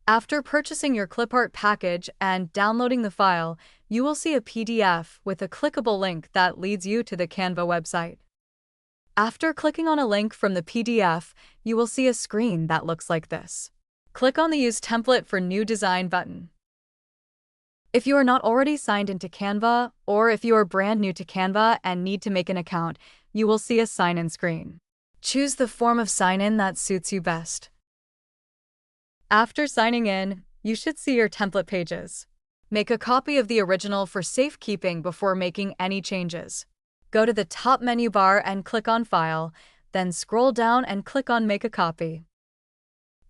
After purchasing your clipart package and downloading the file, you will see a PDF with a clickable link that leads you to the Canva website. After clicking on a link from the PDF, you will see a screen that looks like this. Click on the Use Template for New Design button. If you are not already signed into Canva, or if you are brand new to Canva and need to make an account, you will see a sign-in screen. Choose the form of sign-in that suits you best. After signing in, you should see your template pages. Make a copy of the original for safekeeping before making any changes. Go to the top menu bar and click on File, then scroll down and click on Make a Copy.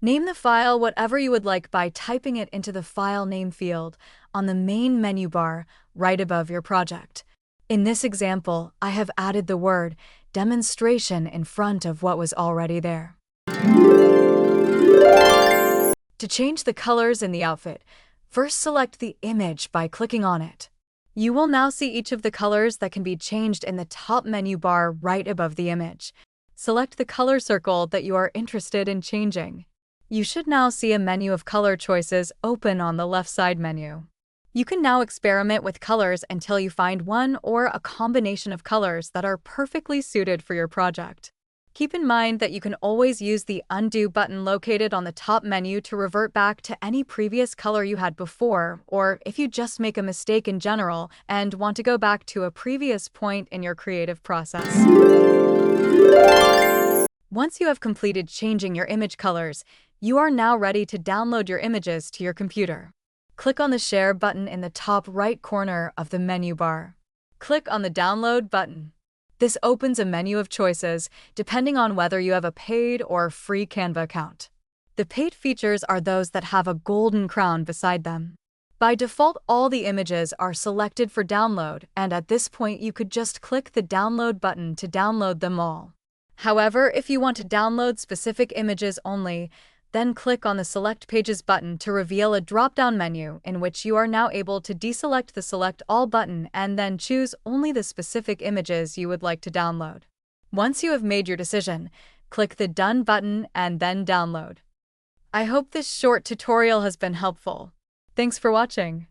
Name the file whatever you would like by typing it into the File Name field on the main menu bar right above your project. In this example, I have added the word Demonstration in front of what was already there. To change the colors in the outfit, first select the image by clicking on it. You will now see each of the colors that can be changed in the top menu bar right above the image. Select the color circle that you are interested in changing. You should now see a menu of color choices open on the left side menu. You can now experiment with colors until you find one or a combination of colors that are perfectly suited for your project. Keep in mind that you can always use the Undo button located on the top menu to revert back to any previous color you had before, or if you just make a mistake in general and want to go back to a previous point in your creative process. Once you have completed changing your image colors, you are now ready to download your images to your computer. Click on the Share button in the top right corner of the menu bar. Click on the Download button. This opens a menu of choices, depending on whether you have a paid or free Canva account. The paid features are those that have a golden crown beside them. By default, all the images are selected for download, and at this point you could just click the Download button to download them all. However, if you want to download specific images only, then click on the Select Pages button to reveal a drop-down menu in which you are now able to deselect the Select All button and then choose only the specific images you would like to download. Once you have made your decision, click the Done button and then download. I hope this short tutorial has been helpful. Thanks for watching.